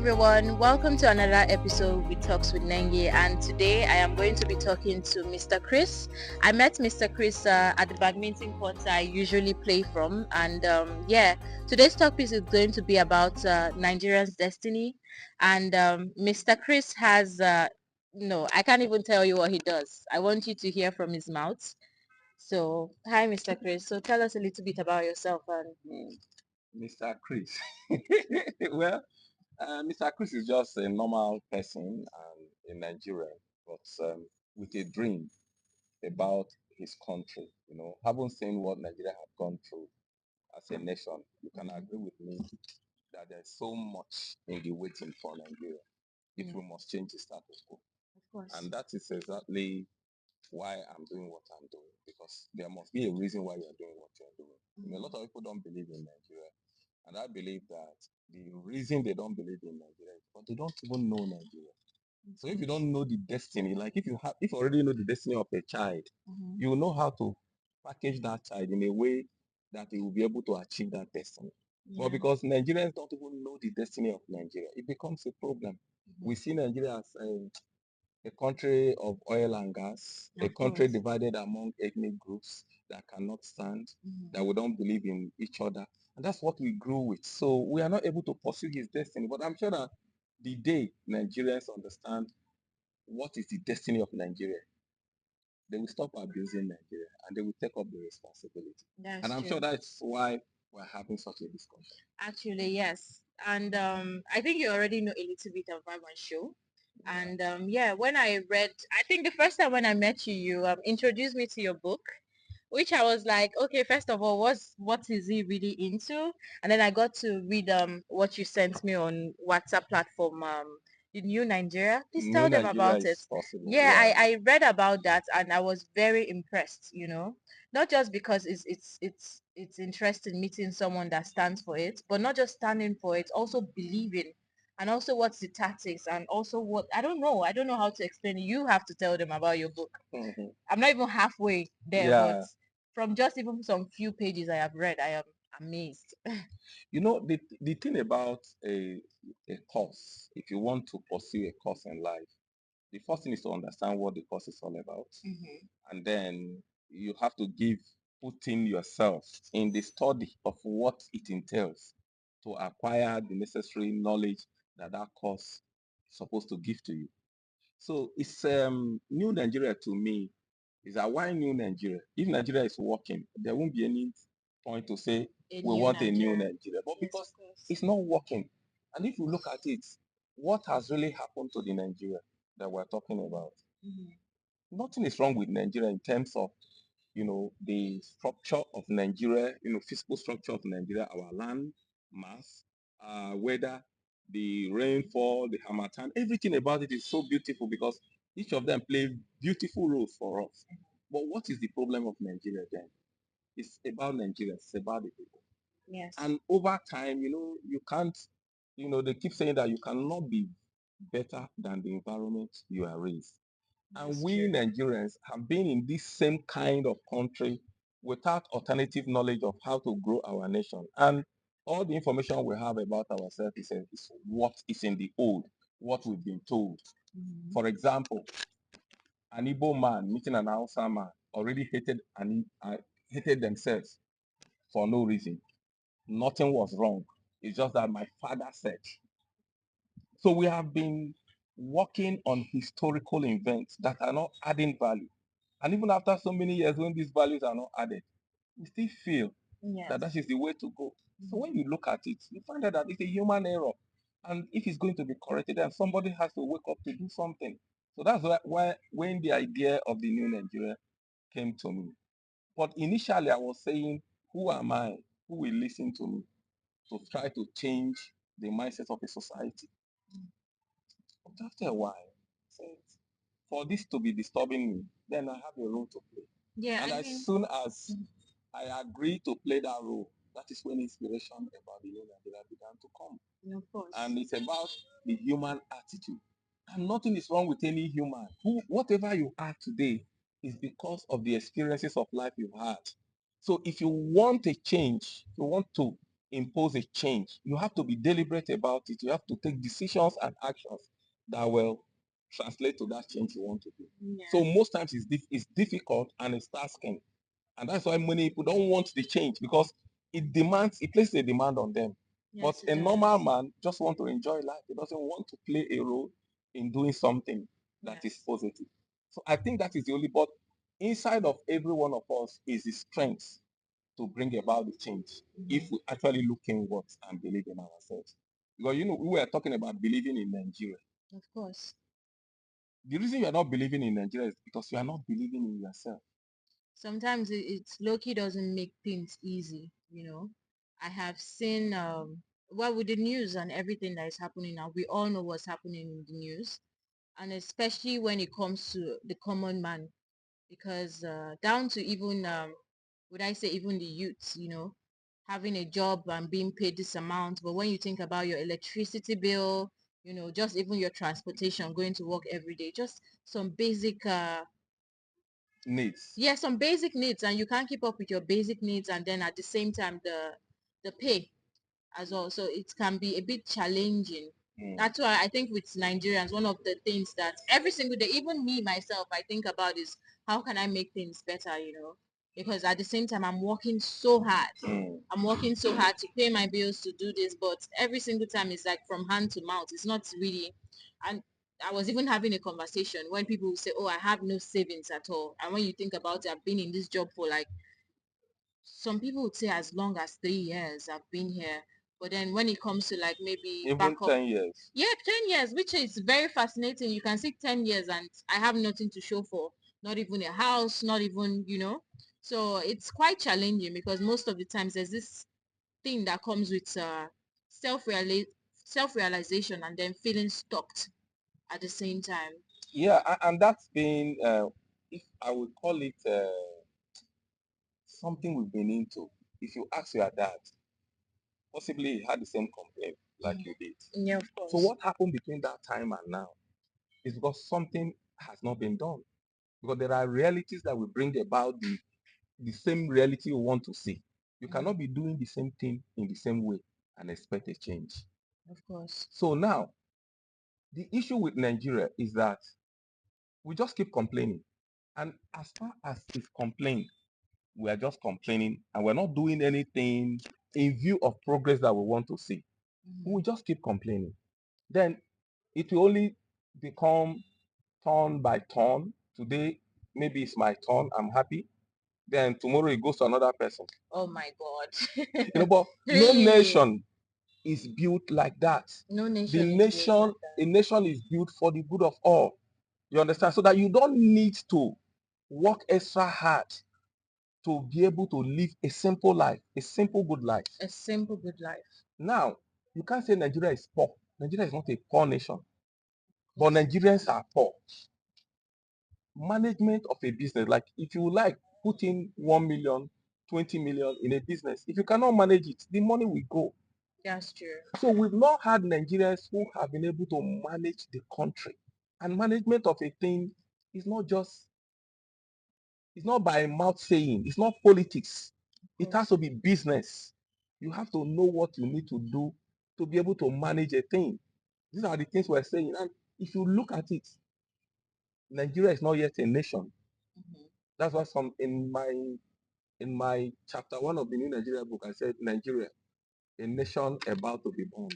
everyone, welcome to another episode with Talks with Nengi, and today I am going to be talking to Mr. Chris. I met Mr. Chris at the badminton court I usually play from, and today's topic is going to be about Nigerians' destiny, and Mr. Chris has, no, I can't even tell you what he does. I want you to hear from his mouth. So, hi Mr. Chris, so tell us a little bit about yourself and Mr. Chris. well, Mr. Chris is just a normal person in Nigeria, but with a dream about his country. Having seen what Nigeria have gone through as a nation, you can agree with me that there's so much in the waiting for Nigeria if we must change the status quo. of course. And that is exactly why I'm doing what I'm doing, because there must be a reason why you're doing what you're doing. A lot of people don't believe in Nigeria. And I believe that the reason they don't believe in Nigeria is because they don't even know Nigeria. So if you don't know the destiny, like if you already know the destiny of a child, you will know how to package that child in a way that he will be able to achieve that destiny. But because Nigerians don't even know the destiny of Nigeria, it becomes a problem. We see Nigeria as a country of oil and gas, a country divided among ethnic groups that cannot stand, that we don't believe in each other. And that's what we grew with. So we are not able to pursue his destiny. But I'm sure that the day Nigerians understand what is the destiny of Nigeria, they will stop abusing Nigeria and they will take up the responsibility. That's And I'm true. sure that's why we're having such a discussion. Actually, yes. And I think you already know a little bit about my show. And when I read, I think the first time when I met you, you introduced me to your book, which I was like, okay, first of all, what is he really into? And then I got to read what you sent me on WhatsApp platform, the New Nigeria. Please New tell them Nigeria about it. is possible. Yeah, Yeah. I read about that and I was very impressed, not just because it's interesting meeting someone that stands for it, but not just standing for it, also believing, and also what's the tactics, and also what I don't know how to explain it. You have to tell them about your book. I'm not even halfway there, but Yeah. from just even some few pages I have read, I am amazed. The thing about a course, if you want to pursue a course in life, the first thing is to understand what the course is all about. And then you have to put in yourself in the study of what it entails to acquire the necessary knowledge that that course is supposed to give to you. So it's new Nigeria to me is that why new Nigeria? If Nigeria is working, there won't be any point to say A we new want a new Nigeria. Nigeria. But Yes, of because course. it's not working, and if you look at it, what has really happened to the Nigeria that we're talking about? Nothing is wrong with Nigeria in terms of the structure of Nigeria, physical structure of Nigeria, our land, mass, weather, the rainfall, the harmattan, everything about it is so beautiful because each of them play beautiful roles for us. But what is the problem of Nigeria then? It's about Nigeria, it's about the people. Yes. And over time, you can't, they keep saying that you cannot be better than the environment you are raised. And we Nigerians have been in this same kind of country without alternative knowledge of how to grow our nation. And all the information we have about ourselves is what is in the old, what we've been told. For example, an Igbo man meeting an Hausa man already hated themselves for no reason. Nothing was wrong. It's just that my father said. So we have been working on historical events that are not adding value. And even after so many years, when these values are not added, we still feel that that is the way to go. So when you look at it, you find out that it's a human error. And if it's going to be corrected, then somebody has to wake up to do something. So that's why when the idea of the new Nigeria came to me. But initially, I was saying, who am I? Who will listen to me to try to change the mindset of a society? But after a while, I said, for this to be disturbing me, then I have a role to play. Yeah, And I as mean, soon as I agree to play that role, that is when inspiration about the new Nigeria began to come. of course. And it's about the human attitude. And nothing is wrong with any human. Whatever you are today is because of the experiences of life you've had. So if you want a change, if you want to impose a change, you have to be deliberate about it. You have to take decisions and actions that will translate to that change you want to do. Yeah. So most times it's difficult and it's tasking. And that's why many people don't want the change, because it places a demand on them. Yes, But a normal man just want to enjoy life. He doesn't want to play a role in doing something that is positive. So I think that is the only, but inside of every one of us is the strength to bring about the change if we actually look inwards and believe in ourselves. Because we were talking about believing in Nigeria. Of course. The reason you are not believing in Nigeria is because you are not believing in yourself. Sometimes it's low-key doesn't make things easy, you know. I have seen well, with the news and everything that is happening now, we all know what's happening in the news, and especially when it comes to the common man, because down to even would I say even the youths, you know, having a job and being paid this amount, but when you think about your electricity bill, you know, just even your transportation, going to work every day, just some basic Needs. yeah, some basic needs, and you can't keep up with your basic needs, and then at the same time the pay as well, so it can be a bit challenging. That's why I think with Nigerians, one of the things that every single day, even me myself, I think about is how can I make things better, you know, because at the same time I'm working so hard. I'm working so hard to pay my bills, to do this, but every single time it's like from hand to mouth. It's not really. And I was even having a conversation when people say, oh, I have no savings at all. And when you think about it, I've been in this job for like, some people would say as long as 3 years I've been here. But then when it comes to like maybe Even backup, 10 years. yeah, 10 years, which is very fascinating. You can see 10 years and I have nothing to show for, not even a house, not even, you know. So it's quite challenging because most of the times there's this thing that comes with self-realization and then feeling stuck at the same time. Yeah, and that's been, if I would call it something we've been into. If you ask your dad, possibly he had the same complaint like you did. Yeah, of So course. what happened between that time and now is because something has not been done. Because there are realities that will bring about the same reality you want to see. You cannot be doing the same thing in the same way and expect a change. Of course. So now, the issue with Nigeria is that we just keep complaining. And as far as it's complaint, we are just complaining and we're not doing anything in view of progress that we want to see. We just keep complaining. Then it will only become turn by turn. Today, maybe it's my turn, I'm happy. Then tomorrow it goes to another person. Oh my God. But no Really? nation is built like that. No The nation is built nation, like that. a nation is built for the good of all. You understand? So that you don't need to work extra hard to be able to live a simple life, a simple good life. A simple good life. Now, you can't say Nigeria is poor. Nigeria is not a poor nation, but Nigerians are poor. Management of a business, like if you like put in 1 million, 20 million in a business, if you cannot manage it, the money will go. That's true. So we've not had Nigerians who have been able to manage the country. And management of a thing is not just, it's not by mouth saying, it's not politics. It has to be business. You have to know what you need to do to be able to manage a thing. These are the things we're saying. And if you look at it, Nigeria is not yet a nation. That's why in my chapter 1 of the New Nigeria book, I said Nigeria, a nation about to be born.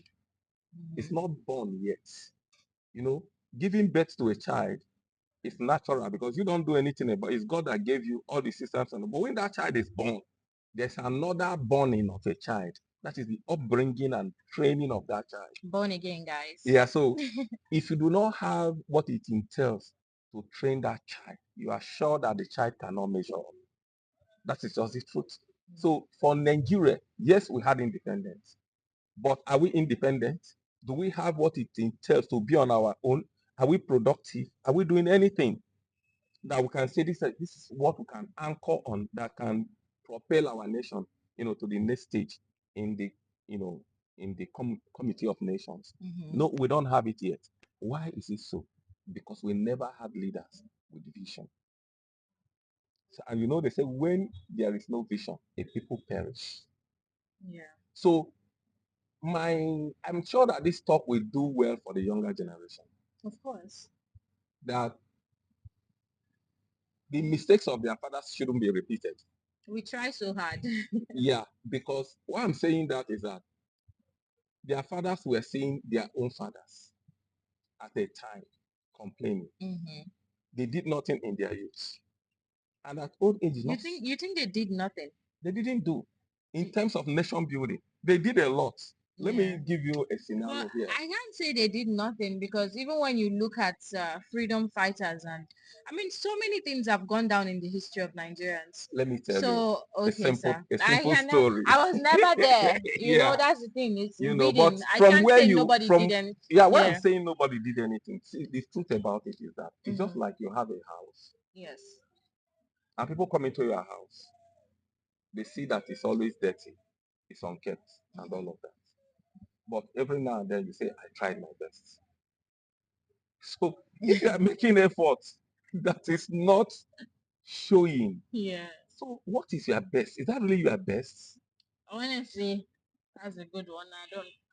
It's not born yet. Giving birth to a child is natural because you don't do anything about it. It's God that gave you all the systems. But when that child is born, there's another borning of a child. That is the upbringing and training of that child. Born again, guys. Yeah, so if you do not have what it entails to train that child, you are sure that the child cannot measure up. That is just the truth. So for Nigeria, yes, we had independence. But are we independent? Do we have what it entails to be on our own? Are we productive? Are we doing anything that we can say this is what we can anchor on that can propel our nation, to the next stage in the, in the community of nations? No, we don't have it yet. Why is it so? Because we never had leaders with vision. So, and they say when there is no vision, a people perish. Yeah. So I'm sure that this talk will do well for the younger generation. Of course. That the mistakes of their fathers shouldn't be repeated. We try so hard. Yeah, because why I'm saying that is that their fathers were seeing their own fathers at a time complaining. Mm-hmm. They did nothing in their youth. And at old age, You think they did nothing? they didn't do in terms of nation building. They did a lot. Let me Yeah. give you a But scenario here. I can't say they did nothing, because even when you look at freedom fighters, and I mean, so many things have gone down in the history of Nigerians. Let me tell you So a okay, sir. simple story. I was never there. Yeah, That's the thing. It's but reading. I from can't where say you nobody from did anything. yeah, why I'm Yeah. saying nobody did anything. See, the truth about it is that it's just Mm-hmm. like you have a house Yes. and people come into your house, they see that it's always dirty, it's unkept, and all of that. But every now and then you say, I tried my best. So if you are making efforts that is not showing, Yeah. so what is your best? Is that really your best? Honestly, that's a good one.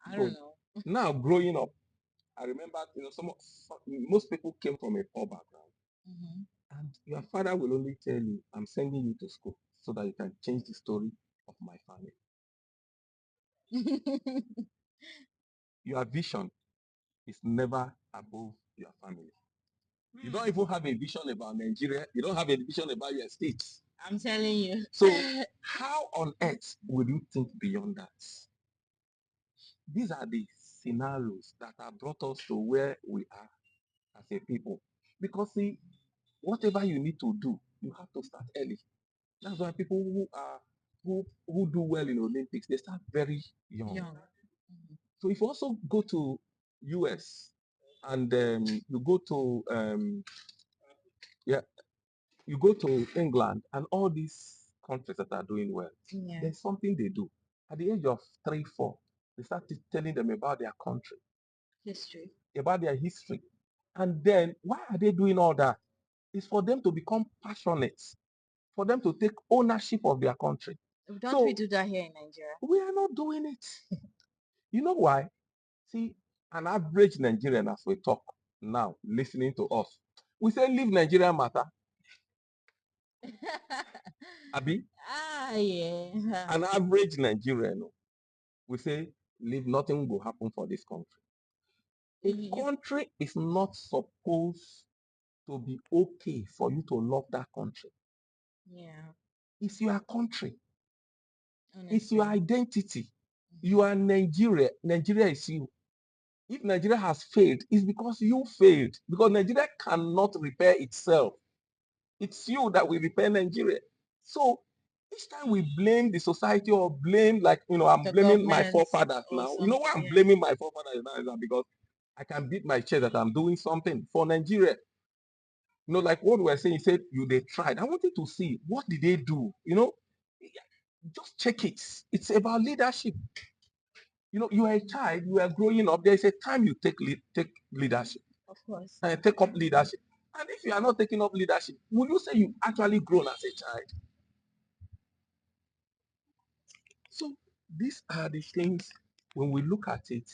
I don't Good. know. Now growing up, I remember, most people came from a poor background, Mm-hmm. and your father will only tell you, "I'm sending you to school so that you can change the story of my family." Your vision is never above your family. You don't even have a vision about Nigeria. You don't have a vision about your states. I'm telling you. So how on earth would you think beyond that? These are the scenarios that have brought us to where we are as a people. Because see, whatever you need to do, you have to start early. That's why people who do well in Olympics, they start very young. Young. Mm-hmm. So if you also go to US and you go to yeah, you go to England and all these countries that are doing well, Yeah. there's something they do. At the age of 3, 4, they start telling them about their country, History. about their history. And then why are they doing all that? It's for them to become passionate, for them to take ownership of their country. Don't we So do that here in Nigeria? we are not doing it. You know why? See, an average Nigerian, as we talk now, listening to us, we say leave Nigeria matter. Abi, Yeah. an average Nigerian, we say leave, nothing will happen for this country. A You, country is not supposed to be okay for you to love that country. yeah. It's your country. It's Honestly. your identity. You Mm-hmm. are Nigeria. Nigeria is you. If Nigeria has failed, it's because you failed. Because Nigeria cannot repair itself. It's you that will repair Nigeria. So each time we blame the society or blame, like, I'm The blaming my government forefathers or now. You know why something. I'm Yeah. blaming my forefathers now is that because I can beat my chest that I'm doing something for Nigeria. Like what we were saying, he said, they tried. I wanted to see what did they do? Just check it. It's about leadership. You are a child, you are growing up. There's a time you take leadership, Of course. take up leadership. And if you are not taking up leadership, would you say you actually grown as a child? So these are the things when we look at it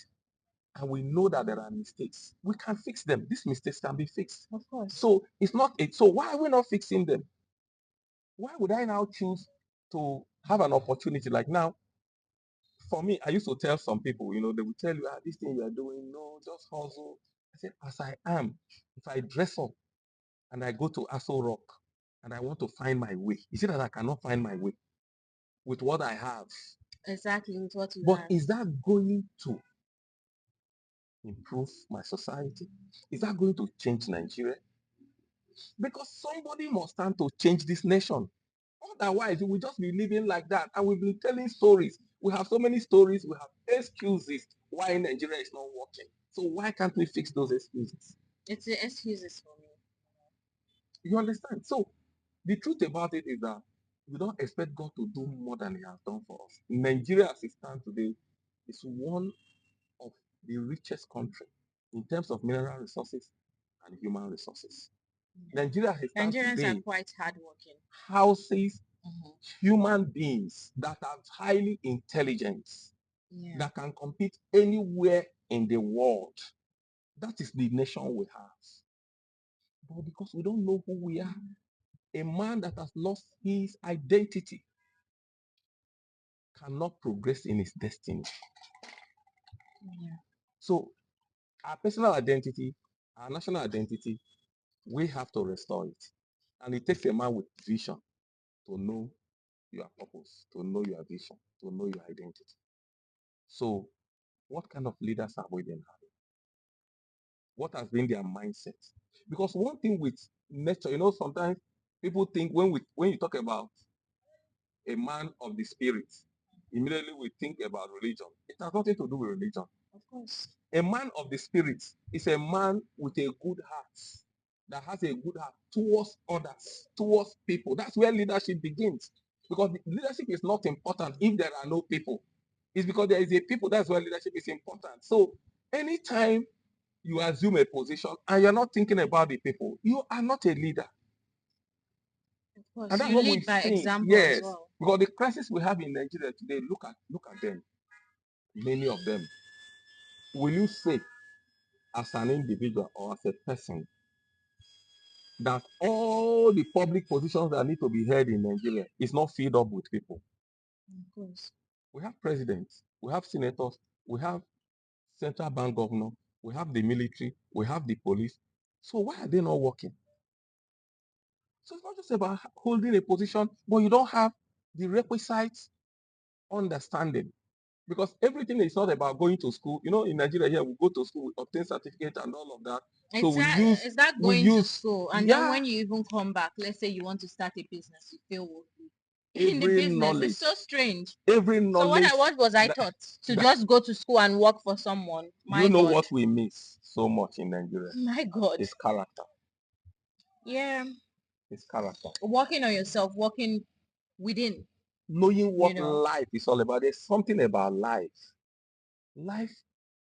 and we know that there are mistakes, we can fix them. These mistakes can be fixed. Of course. So it's not it. So why are we not fixing them? Why would I now choose to have an opportunity like now? For me, I used to tell some people, they will tell you, this thing you are doing, no, just hustle. I said, as I am, if I dress up and I go to Aso Rock and I want to find my way, is it that I cannot find my way with what I have? Exactly with what you But have. is that going to improve my society? Is that going to change Nigeria? Because somebody must stand to change this nation. Otherwise, we will just be living like that. And we've been telling stories. We have so many stories. We have excuses why Nigeria is not working. So why can't we fix those excuses? It's the excuses for me. You understand? So the truth about it is that we don't expect God to do more than He has done for us. Nigeria, as it stands today, is one of the richest country in terms of mineral resources and human resources. Yeah. Nigeria, as it stands Nigerians are today, quite hardworking. houses Mm-hmm. human beings that are highly intelligent. Yeah. that can compete anywhere in the world. That is the nation we have. But because we don't know who we are, a man that has lost his identity cannot progress in his destiny. Yeah. So our personal identity, our national identity, we have to restore it. And it takes a man with vision to know your purpose, to know your vision, to know your identity. So what kind of leaders have we been having? What has been their mindset? Because one thing with nature, sometimes people think when you talk about a man of the spirit, immediately we think about religion. It has nothing to do with religion. Of course. A man of the spirit is a man with a good heart, that has a good heart towards others, towards people. That's where leadership begins. Because leadership is not important if there are no people. It's because there is a people, that's where leadership is important. So anytime you assume a position and you're not thinking about the people, you are not a leader. Of course. And that's You what we've lead by seen. example as Yes. well. Because the crisis we have in Nigeria today, look at them. Many of them. Will you say as an individual or as a person that all the public positions that need to be held in Nigeria is not filled up with people? Of course. We have presidents, we have senators, we have central bank governor, we have the military, we have the police. So why are they not working? So it's not just about holding a position, but you don't have the requisite understanding. Because everything is not about going to school. In Nigeria here, we go to school, we obtain certificate and all of that. So It's that we going to use, school, and then yeah, when you even come back, let's say you want to start a business, you feel in the every business. It's knowledge, so strange. every So knowledge what was I that, taught to that just go to school and work for someone? you My know God. what we miss so much in Nigeria My God. is character. Yeah. It's character. Working on yourself, working within, Knowing what you know. life is all about. There's something about life. Life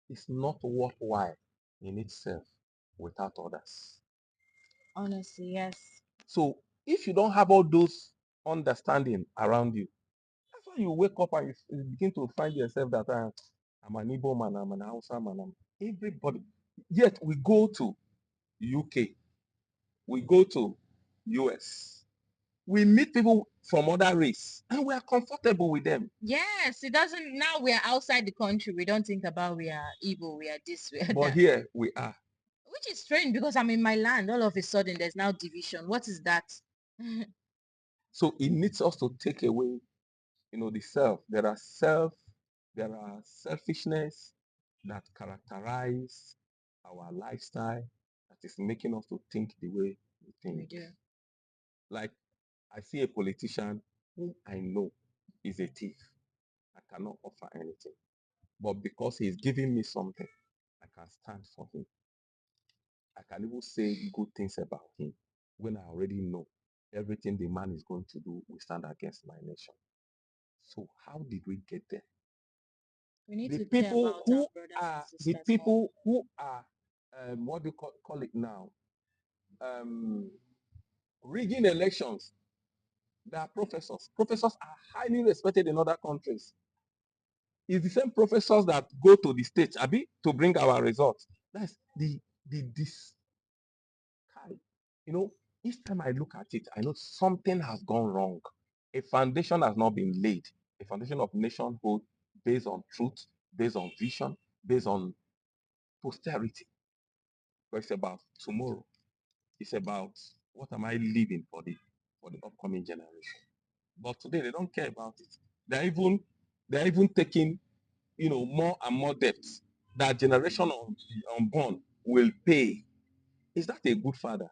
is not worthwhile in itself without others. Honestly, yes. So if you don't have all those understanding around you, that's why you wake up and you begin to find yourself that I'm an Igbo man, I'm an Hausa man, I'm everybody. Yet we go to UK, we go to US, we meet people from other race, and we are comfortable with them. Yes, it doesn't. Now we are outside the country. We don't think about we are evil, we are this, we are But that. here we are. Which is strange because I'm in my land. All of a sudden, there's now division. What is that? So it needs us to take away, the self. There are selfishness that characterize our lifestyle that is making us to think the way we We think. do. Like I see a politician whom I know is a thief. I cannot offer anything. But because he's giving me something, I can stand for him. I can even say good things about him when I already know everything the man is going to do will stand against my nation. So how did we get there? We need The to care people about our who brothers and are the sisters more. people who are what do you call it now? Um, Rigging elections. They are professors. Professors are highly respected in other countries. It's the same professors that go to the state, Abi, to bring our results. That's this kind. Each time I look at it, I know something has gone wrong. A foundation has not been laid. A foundation of nationhood based on truth, based on vision, based on posterity. But it's about tomorrow. It's about what am I leaving for the upcoming generation. But today they don't care about it. They're even taking more and more debts that generation unborn will pay. Is that a good father?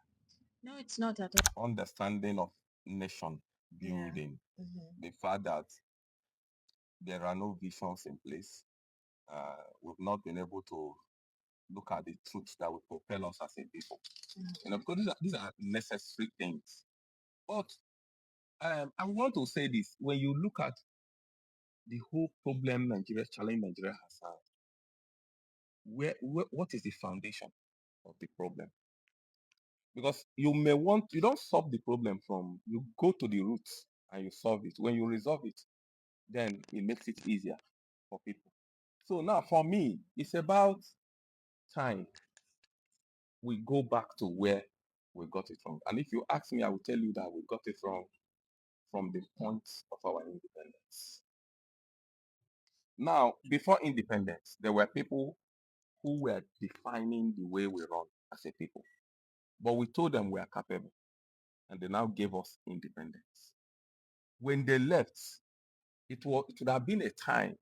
No, it's not at all. Understanding of nation Yeah. building, Mm-hmm. the fact that there are no visions in place. We've not been able to look at the truths that will propel us as a people. Because these are necessary things. But I want to say this: when you look at the whole problem Nigeria has had, what is the foundation of the problem? Because you don't solve the problem from you go to the roots and you solve it. When you resolve it, then it makes it easier for people. So now for me, it's about time we go back to where we got it from. And if you ask me, I will tell you that we got it from the point of our independence. Now, before independence, there were people who were defining the way we run as a people. But we told them we are capable, and they now gave us independence. When they left, it would have been a time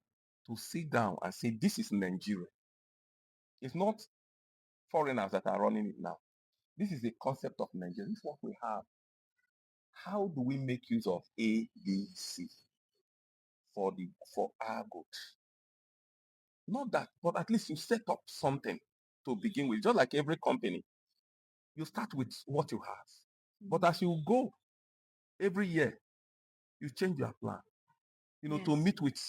to sit down and say, this is Nigeria. It's not foreigners that are running it now. This is the concept of Nigeria. This is what we have. How do we make use of A, B, C for our good? Not that, but at least you set up something to begin with. Just like every company, you start with what you have. But as you go, every year, you change your plan, to meet with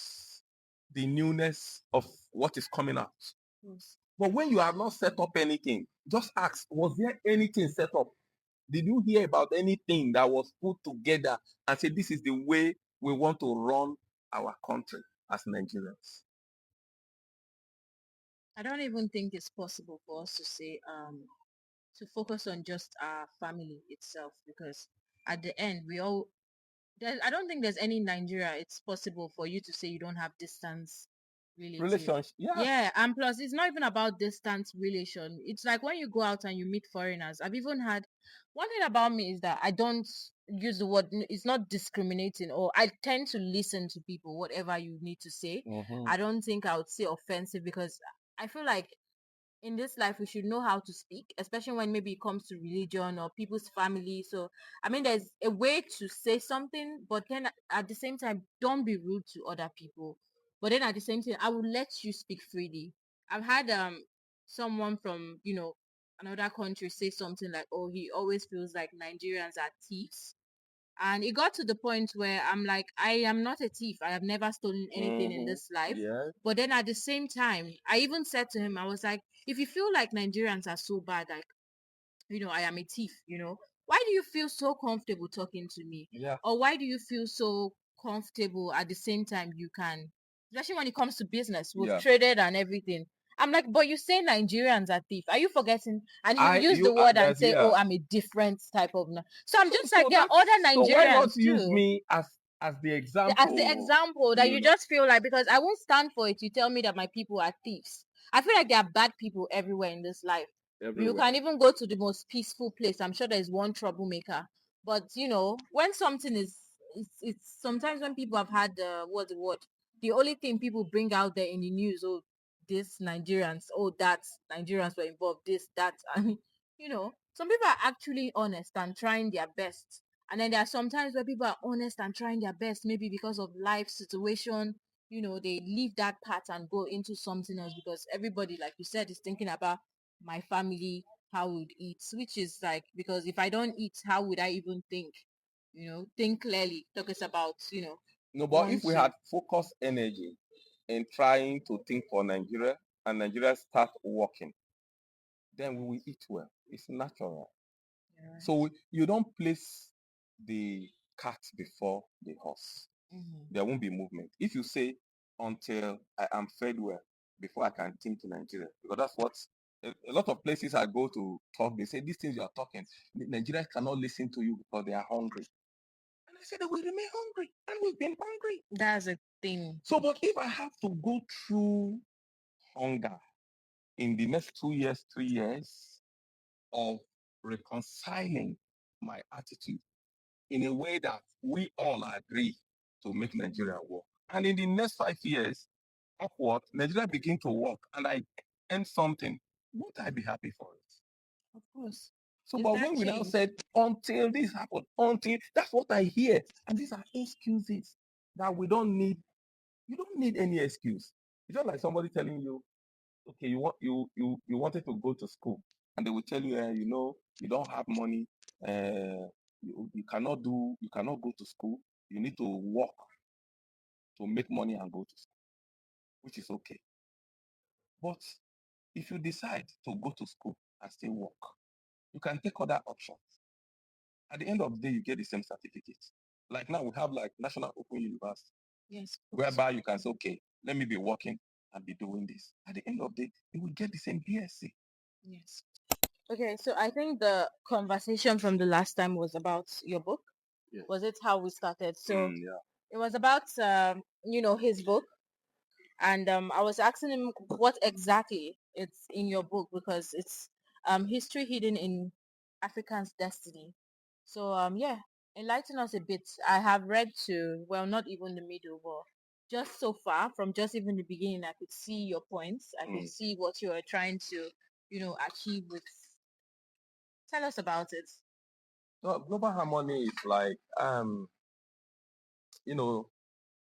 the newness of what is coming out. Yes. But when you have not set up anything, just ask, was there anything set up? Did you hear about anything that was put together and say, this is the way we want to run our country as Nigerians? I don't even think it's possible for us to say to focus on just our family itself, because at the end I don't think there's any Nigeria it's possible for you to say you don't have distance relationship. Yeah, and plus it's not even about distance relation. It's like when you go out and you meet foreigners. I've even had one thing about me is that I don't use the word, it's not discriminating, or I tend to listen to people, whatever you need to say. I don't think I would say offensive, because I feel like in this life we should know how to speak, especially when maybe it comes to religion or people's family. So I mean, there's a way to say something, but then at the same time, don't be rude to other people. But then at the same time, I will let you speak freely. I've had someone from another country say something like, oh, he always feels like Nigerians are thieves. And it got to the point where I'm like, I am not a thief. I have never stolen anything in this life. Yeah. But then at the same time, I even said to him, I was like, if you feel like Nigerians are so bad, like, I am a thief, why do you feel so comfortable talking to me? Yeah. Or why do you feel so comfortable at the same time you can, especially when it comes to business, we've traded and everything. I'm like, but you say Nigerians are thief. Are you forgetting? And you use the word and say, oh, I'm a different type of. So I'm just like, there are other Nigerians. So why not too. use me as the example? As the example that you just feel like, because I won't stand for it. You tell me that my people are thieves. I feel like there are bad people everywhere in this life. Everywhere. You can even go to the most peaceful place. I'm sure there's one troublemaker. But when something is, it's sometimes when people have had what's the word? The only thing people bring out there in the news, oh, this Nigerians, oh, that Nigerians were involved, this, that, and some people are actually honest and trying their best. And then there are sometimes where people are honest and trying their best, maybe because of life situation, they leave that path and go into something else, because everybody, like you said, is thinking about my family, how would eat, which is like, because if I don't eat, how would I even think? Think clearly. Talk us about, No, but if we had focused energy in trying to think for Nigeria, and Nigeria start working, then we will eat well. It's natural. Yeah. So you don't place the cart before the horse. There won't be movement. If you say, until I am fed well, before I can think to Nigeria, because that's what a lot of places I go to talk, they say, these things you are talking, Nigerians cannot listen to you because they are hungry. And I said, they will remain hungry, and we've been hungry. That's a thing. So, but if I have to go through hunger in the next 2 years, 3 years of reconciling my attitude in a way that we all agree to make Nigeria work, and in the next 5 years, upward, Nigeria begin to work, and I earn something, won't I be happy for it? Of course. So, but when we now said, until this happened, until, that's what I hear. And these are excuses that we don't need. You don't need any excuse. It's just like somebody telling you, okay, you wanted to go to school, and they will tell you, you don't have money, you cannot go to school. You need to work to make money and go to school, which is okay. But if you decide to go to school and still work, you can take other options. At the end of the day, you get the same certificate. Like now we have like National Open University. Yes. Whereby you can say, okay, let me be working and be doing this. At the end of the day, you will get the same BSc. Yes. Okay, so I think the conversation from the last time was about your book. Yes. Was it how we started? So Yeah. it was about his book, and I was asking him what exactly it's in your book, because it's history hidden in African's destiny. So yeah, enlighten us a bit. I have read to, well, not even the middle, but just so far, from just even the beginning, I could see your points. I could see what you are trying to achieve with. Tell us about it. So global harmony is like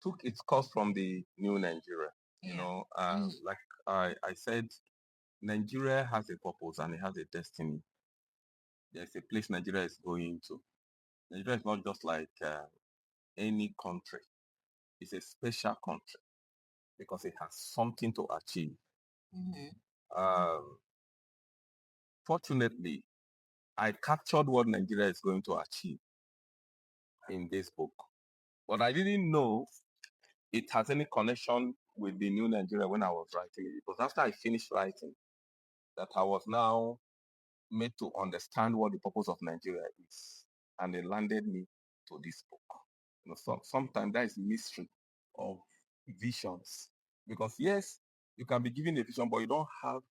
took its course from the new Nigeria. Yeah. Like I said, Nigeria has a purpose and it has a destiny. There's a place Nigeria is going to. Nigeria is not just like any country. It's a special country because it has something to achieve. Fortunately, I captured what Nigeria is going to achieve in this book. But I didn't know it has any connection with the new Nigeria when I was writing it. It was after I finished writing that I was now made to understand what the purpose of Nigeria is. And it landed me to this book. Sometimes that is mystery of visions. Because yes, you can be given a vision, but you don't have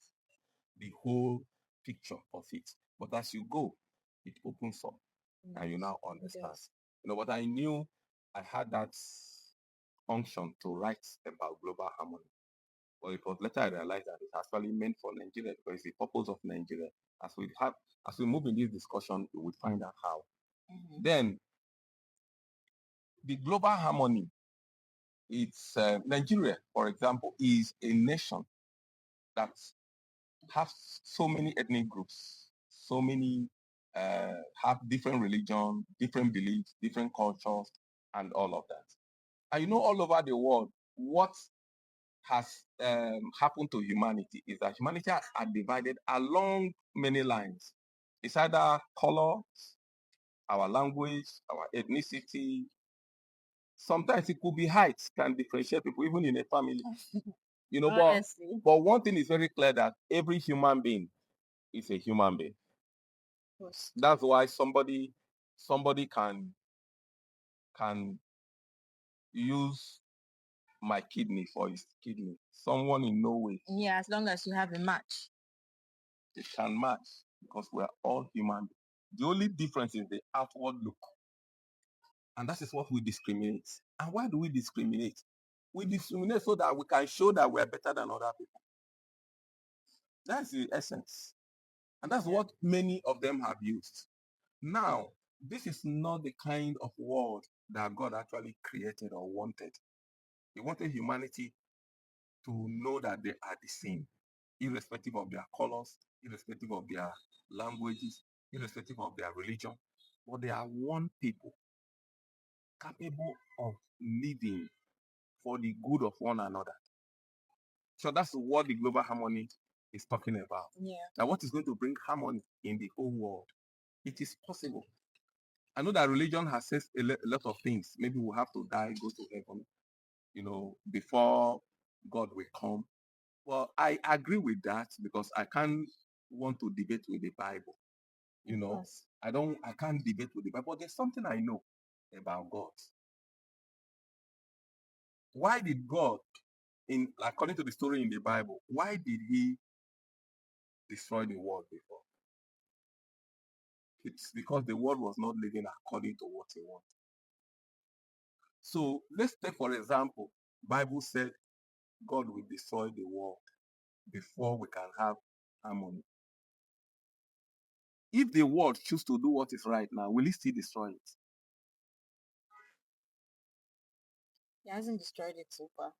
the whole picture of it. But as you go, it opens up and you now understand. But I knew I had that function to write about global harmony. But it was later I realized that it's actually meant for Nigeria because it's the purpose of Nigeria. As we move in this discussion, we will find out how. Then the global harmony, it's Nigeria, for example, is a nation that has so many ethnic groups, so many have different religion, different beliefs, different cultures, and all of that. And all over the world, what has happened to humanity is that humanity are divided along many lines. It's either color, our language, our ethnicity. Sometimes it could be height can differentiate people, even in a family. But one thing is very clear that every human being is a human being. That's why somebody can use my kidney for his kidney. Someone in no way. Yeah, as long as you have a match. It can match because we are all human. The only difference is the outward look. And that is what we discriminate. And why do we discriminate? We discriminate so that we can show that we are better than other people. That's the essence. And that's what many of them have used. Now, this is not the kind of world that God actually created or wanted. He wanted humanity to know that they are the same, irrespective of their colors, irrespective of their languages, irrespective of their religion. But they are one people capable of living for the good of one another. So that's what the global harmony is talking about. Yeah. Now, what is going to bring harmony in the whole world? It is possible. I know that religion has said a lot of things. Maybe we'll have to die, go to heaven, before God will come. Well, I agree with that because I can't want to debate with the Bible. I can't debate with the Bible. But there's something I know about God. Why did God, according to the story in the Bible, why did he destroy the world before? It's because the world was not living according to what he wanted. So let's take, for example, Bible said God will destroy the world before we can have harmony. If the world chooses to do what is right now, will he still destroy it? He hasn't destroyed it so far.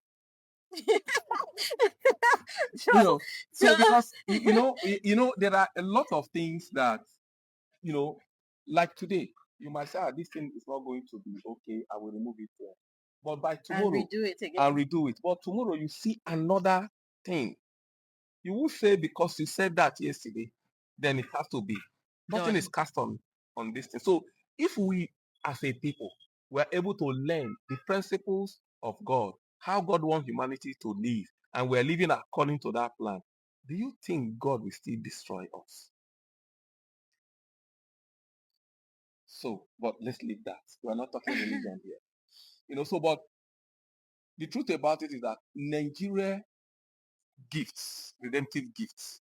So because there are a lot of things that like today you might say, this thing is not going to be okay, I will remove it there. But by tomorrow and redo it again. But tomorrow you see another thing. You will say because you said that yesterday, then it has to be. Nothing is cast on this thing. So if we as a people were able to learn the principles of God, how God wants humanity to live, and we're living according to that plan, do you think God will still destroy us? So, but let's leave that. We're not talking religion here. But the truth about it is that Nigeria gifts, redemptive gifts,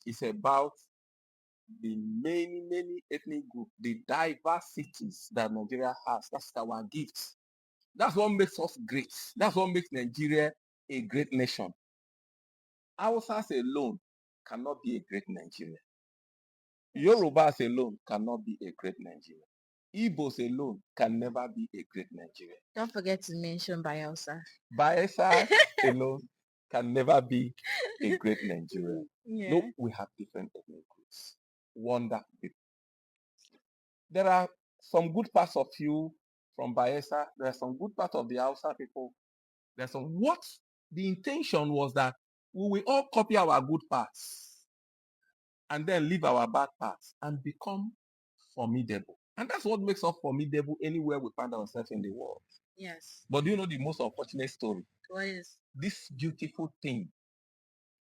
is about the many, many ethnic groups, the diversities that Nigeria has. That's our gifts. That's what makes us great. That's what makes Nigeria a great nation. Hausas alone cannot be a great Nigeria. Yorubas alone cannot be a great Nigeria. Igbos alone can never be a great Nigeria. Don't forget to mention Bayelsa. Bayelsa alone can never be a great Nigeria. Yeah. No, we have different ethnic groups. Wonderful people. There are some good parts of you from Bayelsa. There are some good parts of the Hausa people. There's some what the intention was that we will all copy our good parts and then leave our bad parts and become formidable. And that's what makes us formidable anywhere we find ourselves in the world. Yes. But do you know the most unfortunate story? What is? This beautiful thing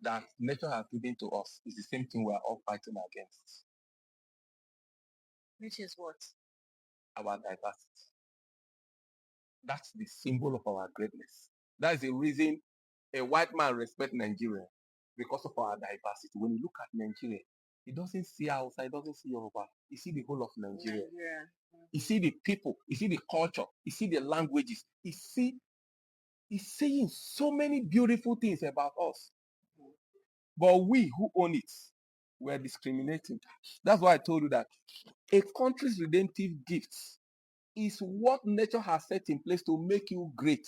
that nature has given to us is the same thing we are all fighting against. Which is what? Our diversity. That's the symbol of our greatness. That is the reason a white man respects Nigeria, because of our diversity. When you look at Nigeria, he doesn't see Hausa, he doesn't see Yoruba. He see the whole of Nigeria. He see the people, he see the culture, he see the languages. He's saying so many beautiful things about us. But we who own it, we're discriminating. That's why I told you that a country's redemptive gifts is what nature has set in place to make you great.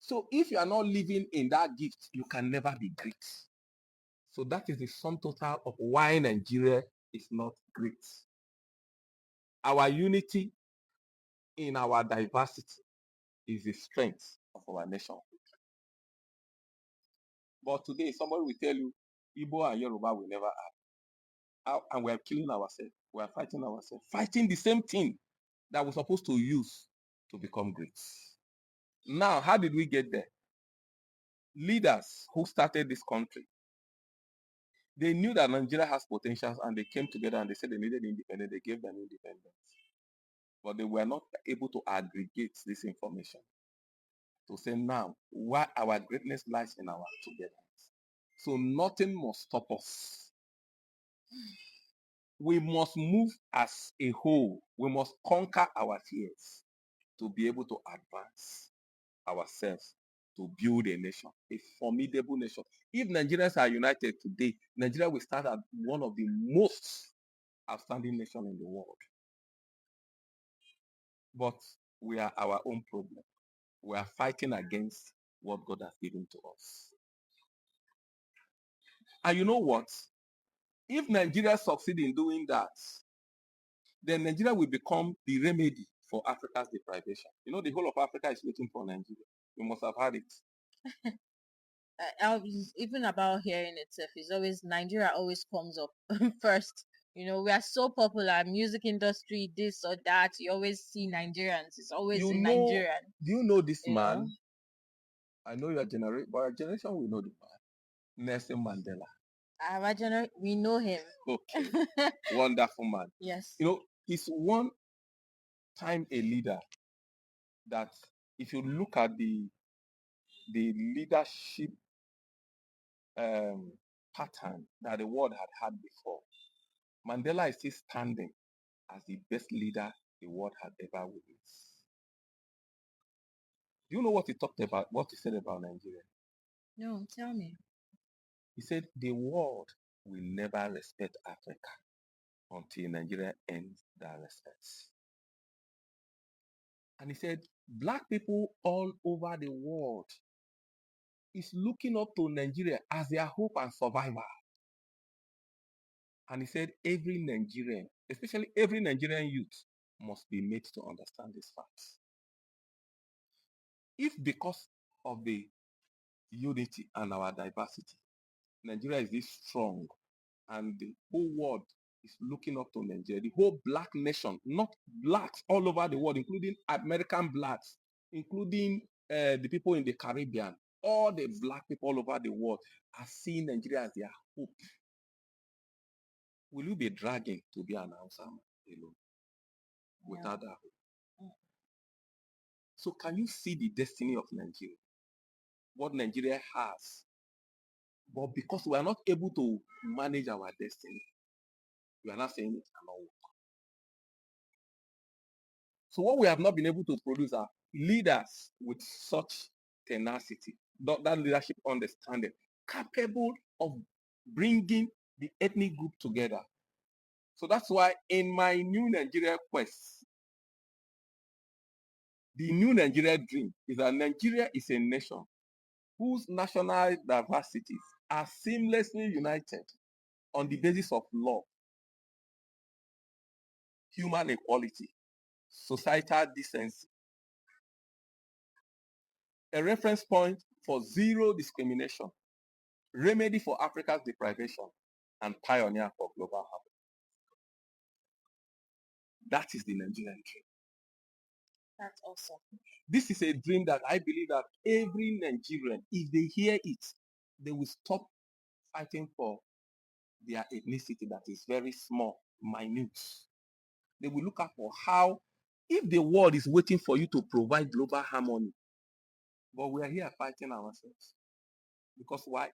So if you are not living in that gift, you can never be great. So that is the sum total of why Nigeria is not great. Our unity in our diversity is the strength of our nation. But today, somebody will tell you, Igbo and Yoruba will never have. And we are killing ourselves. We are fighting ourselves. Fighting the same thing that we're supposed to use to become great. Now, how did we get there? Leaders who started this country, they knew that Nigeria has potentials and they came together and they said they needed independence. They gave them independence. But they were not able to aggregate this information to say now why our greatness lies in our togetherness. So nothing must stop us. We must move as a whole. We must conquer our fears to be able to advance ourselves, to build a nation, a formidable nation. If Nigerians are united today, Nigeria will start as one of the most outstanding nations in the world. But we are our own problem. We are fighting against what God has given to us. And you know what? If Nigeria succeeds in doing that, then Nigeria will become the remedy for Africa's deprivation. You know, the whole of Africa is waiting for Nigeria. You must have heard it. Even about hearing itself, is always Nigeria always comes up first. We are so popular, music industry, this or that. You always see Nigerians. It's always Nigerian. Do you know this man? I know your generation, but our generation will know the man. Nelson Mandela. Our generation, we know him. Okay. Wonderful man. Yes. He's one time a leader that if you look at the leadership pattern that the world had before, Mandela is still standing as the best leader the world had ever witnessed. Do you know what he talked about, what he said about Nigeria? No, tell me. He said the world will never respect Africa until Nigeria ends that respect. And he said, black people all over the world is looking up to Nigeria as their hope and survival. And he said, every Nigerian, especially every Nigerian youth, must be made to understand this fact. If because of the unity and our diversity, Nigeria is this strong and the whole world is looking up to Nigeria, the whole black nation, not blacks all over the world, including American blacks, including the people in the Caribbean, all the black people all over the world are seeing Nigeria as their hope. Will you be dragging to be an announcer alone without that hope? So can you see the destiny of Nigeria? What Nigeria has. But because we are not able to manage our destiny, we are not saying it cannot work. So what we have not been able to produce are leaders with such tenacity, that leadership understanding, capable of bringing the ethnic group together. So that's why in my new Nigeria quest, the new Nigeria dream is that Nigeria is a nation whose national diversities are seamlessly united on the basis of love, human equality, societal decency, a reference point for zero discrimination, remedy for Africa's deprivation, and pioneer for global harmony. That is the Nigerian dream. That's awesome. This is a dream that I believe that every Nigerian, if they hear it, they will stop fighting for their ethnicity that is very small, minute. They will look at for how, if the world is waiting for you to provide global harmony, but we are here fighting ourselves. Because why?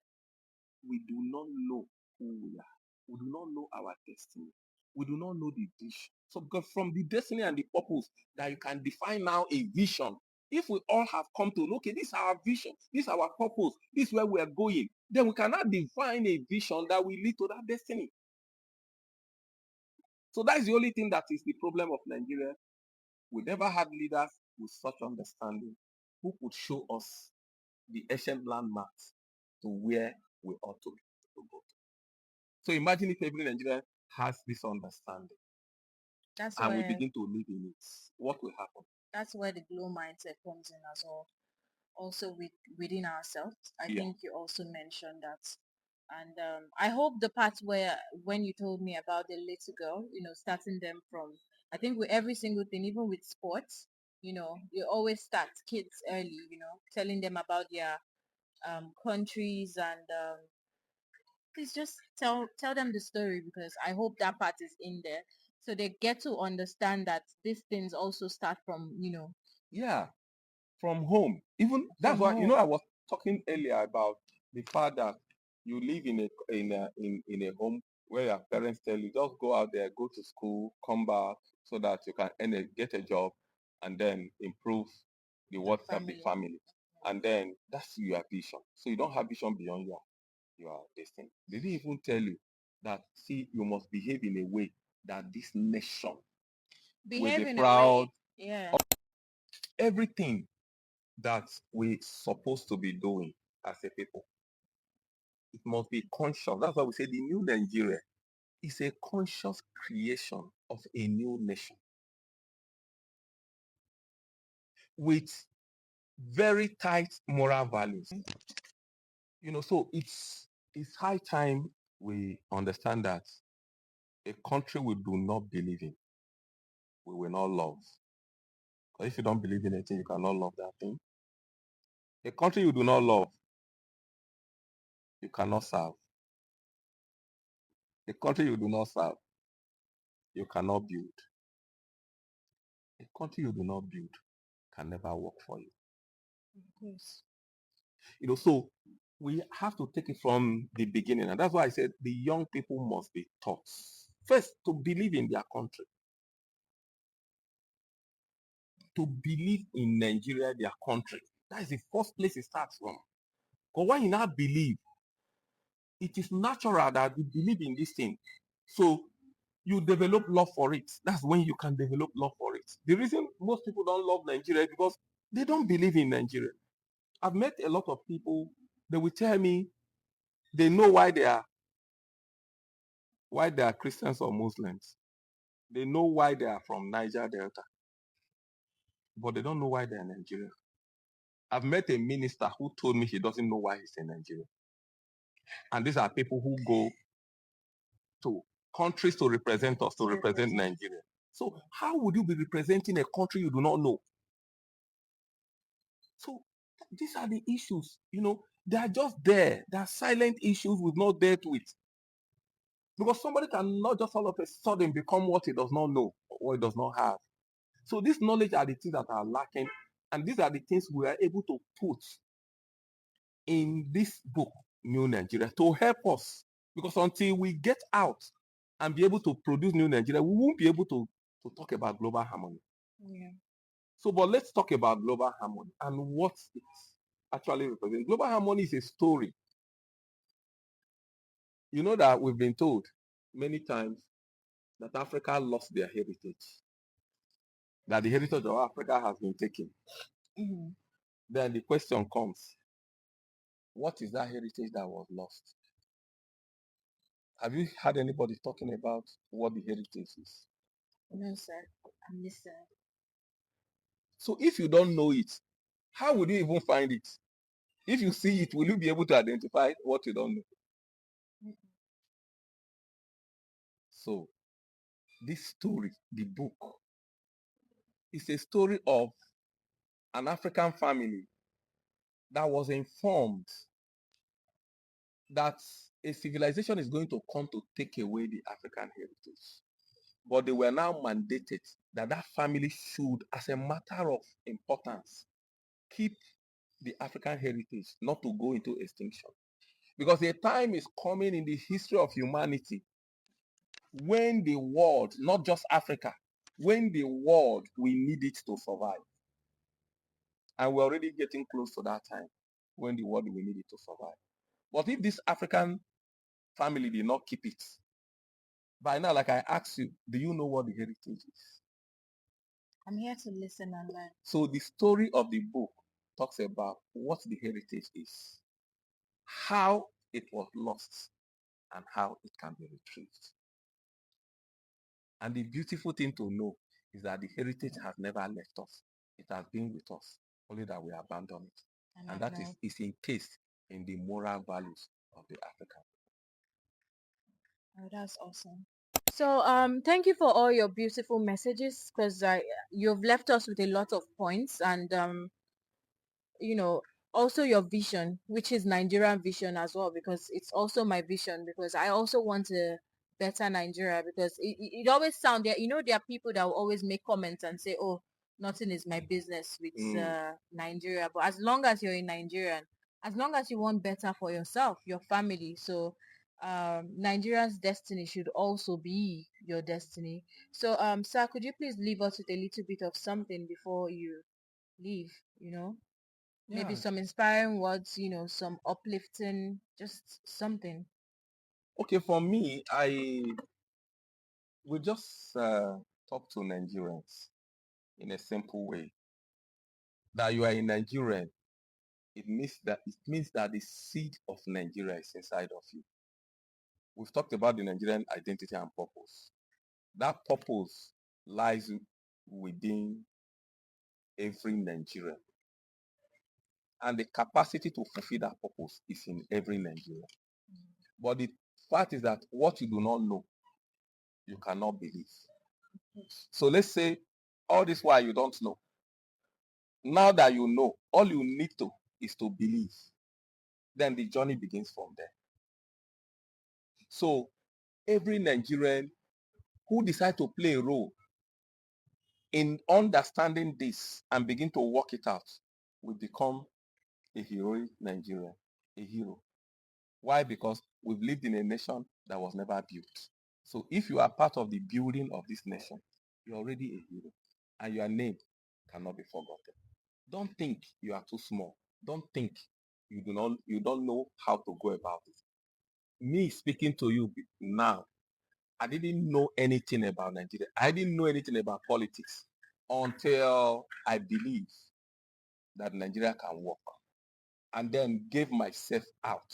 We do not know who we are. We do not know our destiny. We do not know the vision. So because from the destiny and the purpose that you can define now a vision, if we all have come to, okay, this is our vision, this is our purpose, this is where we are going, then we cannot define a vision that will lead to that destiny. So that is the only thing that is the problem of Nigeria. We never had leaders with such understanding who could show us the ancient landmarks to where we ought to go. So imagine if every Nigerian has this understanding and we begin to live in it. What will happen? That's where the glow mindset comes in as well. Also within ourselves. I think you also mentioned that. And I hope the part where when you told me about the little girl, starting them from, I think with every single thing, even with sports, you always start kids early, telling them about their countries and please just tell them the story, because I hope that part is in there so they get to understand that these things also start from, from home. Even that's why I was talking earlier about the fact that you live in a home where your parents tell you just go out there, go to school, come back so that you can get a job and then improve the work of the family. And then that's your vision. So you don't have vision beyond your destiny. They didn't even tell you that, see, you must behave in a way that this nation will be proud of everything that we're supposed to be doing as a people. It must be conscious. That's why we say the new Nigeria is a conscious creation of a new nation with very tight moral values. So it's high time we understand that a country we do not believe in, we will not love. Because if you don't believe in anything, you cannot love that thing. A country you do not love, you cannot serve. A country you do not serve, you cannot build. A country you do not build can never work for you. Of course. So we have to take it from the beginning. And that's why I said the young people must be taught first to believe in their country, to believe in Nigeria, their country. That is the first place it starts from. Because when you now believe, it is natural that you believe in this thing. So you develop love for it. That's when you can develop love for it. The reason most people don't love Nigeria is because they don't believe in Nigeria. I've met a lot of people, they will tell me they know why they are Christians or Muslims. They know why they are from Niger Delta, but they don't know why they are Nigerian. I've met a minister who told me he doesn't know why he's in Nigeria. And these are people who go to countries to represent us, to represent Nigeria. So how would you be representing a country you do not know? So these are the issues, they are just there. They are silent issues we've not dealt with. Because somebody cannot just all of a sudden become what he does not know or what he does not have. So this knowledge are the things that are lacking, and these are the things we are able to put in this book, New Nigeria, to help us. Because until we get out and be able to produce New Nigeria, we won't be able to talk about global harmony. Yeah. So, but let's talk about global harmony and what it actually represents. Global harmony is a story. You know that we've been told many times that Africa lost their heritage, that the heritage of Africa has been taken. Mm-hmm. Then the question comes, what is that heritage that was lost? Have you heard anybody talking about what the heritage is? No, sir. I'm listening. So if you don't know it, how would you even find it? If you see it, will you be able to identify what you don't know? Mm-hmm. So this story, the book, is a story of an African family that was informed that a civilization is going to come to take away the African heritage. But they were now mandated that that family should, as a matter of importance, keep the African heritage, not to go into extinction. Because a time is coming in the history of humanity when the world, not just Africa, when the world will need it to survive. And we're already getting close to that time when the world will need it to survive. But if this African family did not keep it, by now, like I asked you, do you know what the heritage is? I'm here to listen and learn. So the story of the book talks about what the heritage is, how it was lost, and how it can be retrieved. And the beautiful thing to know is that the heritage has never left us. It has been with us, only that we abandon it. And that is encased in the moral values of the African. Oh, that's awesome. So thank you for all your beautiful messages, because you've left us with a lot of points, and also your vision, which is Nigerian vision as well, because it's also my vision, because I also want a better Nigeria, because it always sound there, there are people that will always make comments and say, oh, nothing is my business with Nigeria. But as long as you're in Nigeria, as long as you want better for yourself, your family, so Nigeria's destiny should also be your destiny. So sir, could you please leave us with a little bit of something before you leave? Maybe some inspiring words, some uplifting, just something. Okay, for me, I will just talk to Nigerians in a simple way. That you are a Nigerian, it means that the seed of Nigeria is inside of you. We've talked about the Nigerian identity and purpose. That purpose lies within every Nigerian. And the capacity to fulfill that purpose is in every Nigerian. But the fact is that what you do not know, you cannot believe. So let's say all this while you don't know. Now that you know, all you need to is to believe. Then the journey begins from there. So every Nigerian who decides to play a role in understanding this and begin to work it out will become a heroic Nigerian, a hero. Why? Because we've lived in a nation that was never built. So if you are part of the building of this nation, you're already a hero, and your name cannot be forgotten. Don't think you are too small. Don't think you don't know how to go about it. Me speaking to you now, I didn't know anything about Nigeria. I didn't know anything about politics until I believed that Nigeria can work, and then gave myself out.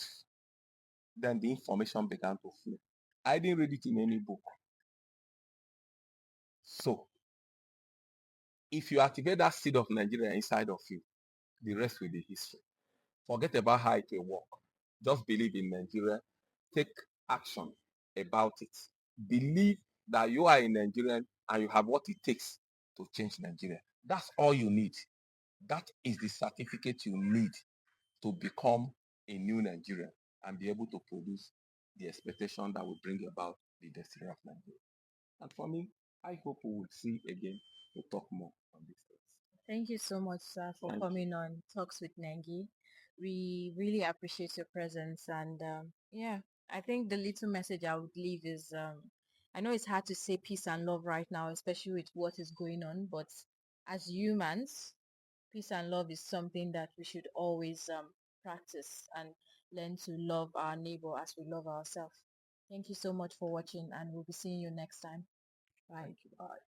Then the information began to flow. I didn't read it in any book. So if you activate that seed of Nigeria inside of you, the rest will be history. Forget about how it will work. Just believe in Nigeria. Take action about it. Believe that you are a Nigerian and you have what it takes to change Nigeria. That's all you need. That is the certificate you need to become a new Nigerian and be able to produce the expectation that will bring about the destiny of Nigeria. And for me, I hope we will see again to talk more on these things. Thank you so much, sir, for Thank coming on Talks with Nengi. We really appreciate your presence. And yeah, I think the little message I would leave is I know it's hard to say peace and love right now, especially with what is going on. But as humans, peace and love is something that we should always practice and learn to love our neighbor as we love ourselves. Thank you so much for watching, and we'll be seeing you next time. Bye. Thank you. Bye.